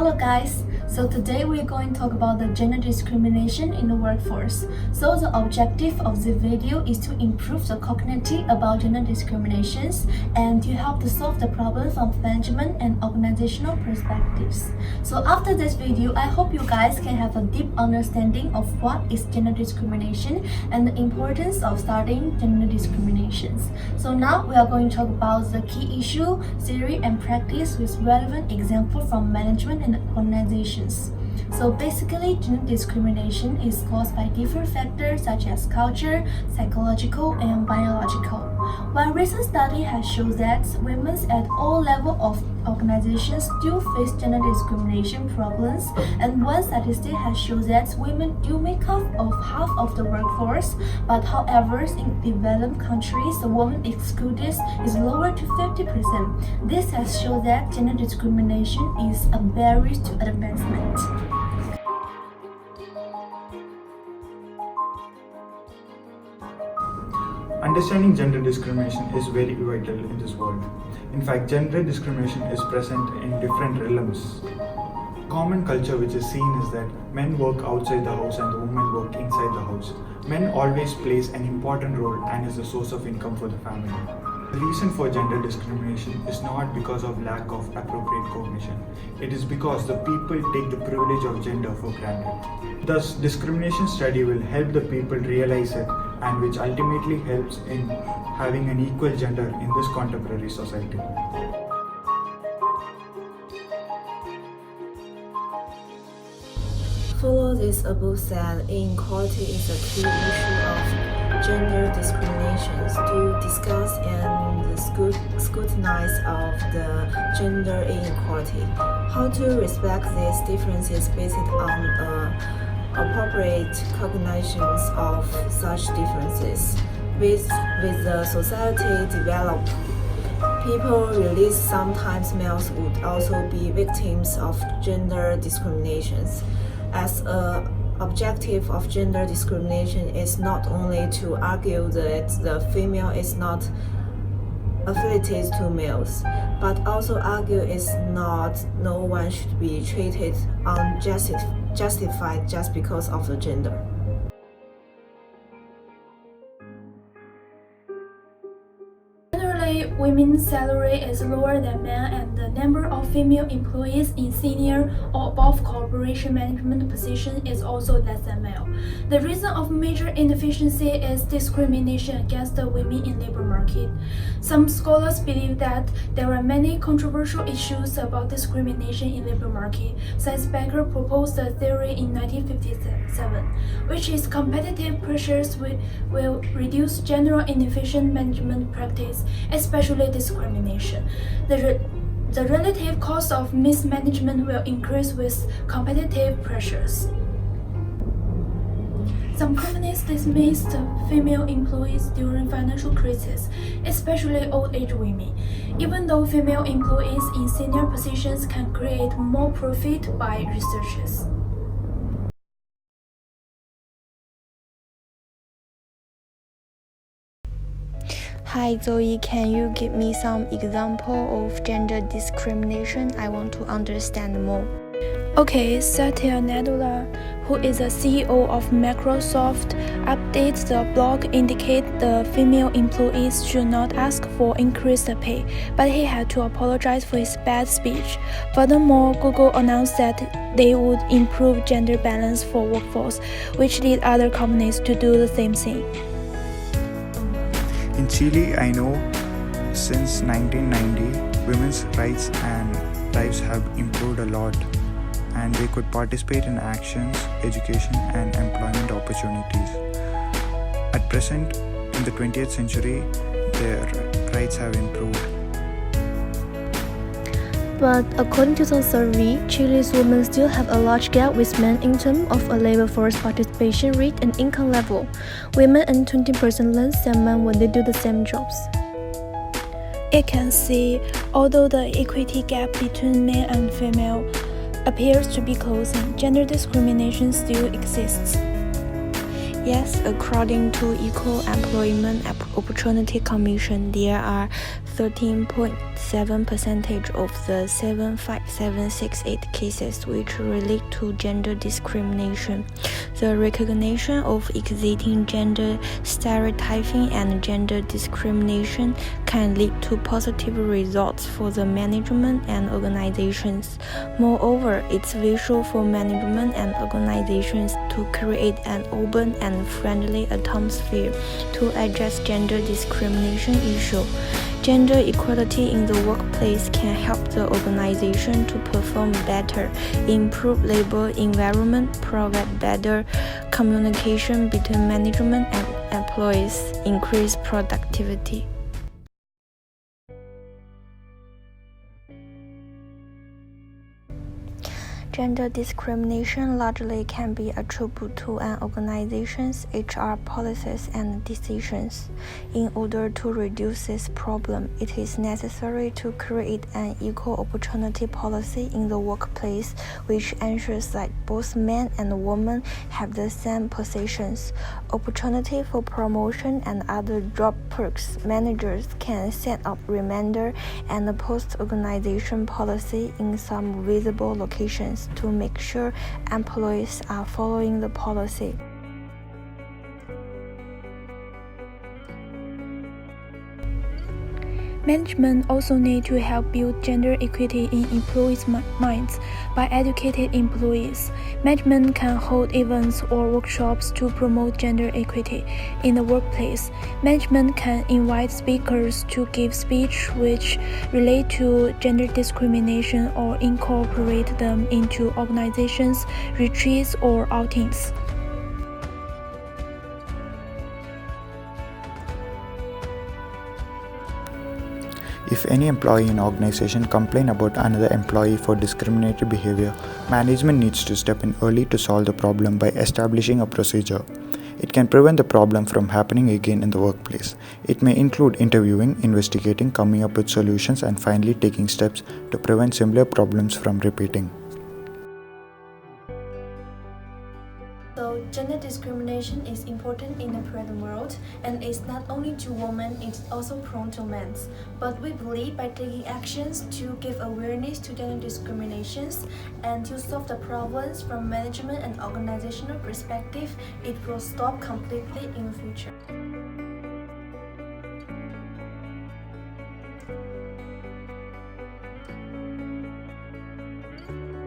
Hello guys! So today we're going to talk about the gender discrimination in the workforce. So the objective of the video is to improve the cognitive about gender discriminations and to help to solve the problem from management and organizational perspectives. So after this video, I hope you guys can have a deep understanding of what is gender discrimination and the importance of studying gender discriminations. So now we are going to talk about the key issue, theory and practice with relevant example from management and organizations. So basically, gender discrimination is caused by different factors such as culture, psychological, and biological. One recent study has shown that women at all levels of organizations still face gender discrimination problems, and one statistic has shown that women do make up of half of the workforce, but however, in developed countries, the woman excluded is lower to 50%. This has shown that gender discrimination is a barrier to advancement. Understanding gender discrimination is very vital in this world. In fact, gender discrimination is present in different realms. Common culture which is seen is that men work outside the house and the women work inside the house. Men always plays an important role and is a source of income for the family. The reason for gender discrimination is not because of lack of appropriate cognition. It is because the people take the privilege of gender for granted. Thus, discrimination study will help the people realize it, and which ultimately helps in having an equal gender in this contemporary society. Follow this above said, inequality is a key issue of gender discriminations. To discuss and scrutinize of the gender inequality, how to respect these differences based on appropriate cognitions of such differences. With the society develop, people released sometimes males would also be victims of gender discriminations. As an objective of gender discrimination is not only to argue that the female is not affiliated to males, but also argue is not no one should be treated unjustified just because of the gender. Generally, women's salary is lower than men, and the number of female employees in senior or above corporation management positions is also less than male. The reason of major inefficiency is discrimination against the women in labor market. Some scholars believe that there are many controversial issues about discrimination in labor market. Since Becker proposed a theory in 1957, which is competitive pressures will reduce general inefficient management practice, especially discrimination. The relative cost of mismanagement will increase with competitive pressures. Some companies dismissed female employees during financial crisis, especially old-age women, even though female employees in senior positions can create more profit by researchers. Hi Zoe, can you give me some example of gender discrimination? I want to understand more. Okay, Satya Nadella, who is the CEO of Microsoft, updates the blog indicate the female employees should not ask for increased pay, but he had to apologize for his bad speech. Furthermore, Google announced that they would improve gender balance for workforce, which led other companies to do the same thing. In Chile, I know since 1990, women's rights and lives have improved a lot, and they could participate in actions, education, and employment opportunities. At present, in the 20th century, their rights have improved. But according to the survey, Chile's women still have a large gap with men in terms of a labor force participation rate and income level. Women earn 20% less than men when they do the same jobs. It can see, although the equity gap between men and female appears to be closing, gender discrimination still exists. Yes, according to Equal Employment Opportunity Commission, there are 13.7% of the 75768 cases which relate to gender discrimination. The recognition of existing gender stereotyping and gender discrimination can lead to positive results for the management and organizations. Moreover, it's vital for management and organizations to create an open and friendly atmosphere to address gender discrimination issue. Gender equality in the workplace can help the organization to perform better, improve labor environment, provide better communication between management and employees, increase productivity. Gender discrimination largely can be attributed to an organization's HR policies and decisions. In order to reduce this problem, it is necessary to create an equal opportunity policy in the workplace which ensures that both men and women have the same positions. Opportunity for promotion and other job perks. Managers can set up reminder and post organization policy in some visible locations to make sure employees are following the policy. Management also need to help build gender equity in employees' minds by educating employees. Management can hold events or workshops to promote gender equity in the workplace. Management can invite speakers to give speech which relate to gender discrimination or incorporate them into organizations' retreats or outings. If any employee in an organization complains about another employee for discriminatory behavior, management needs to step in early to solve the problem by establishing a procedure. It can prevent the problem from happening again in the workplace. It may include interviewing, investigating, coming up with solutions, and finally taking steps to prevent similar problems from repeating. So, gender discrimination is important in the present world, and it's not only to women, it's also prone to men. But we believe by taking actions to give awareness to gender discriminations and to solve the problems from management and organizational perspective, it will stop completely in the future.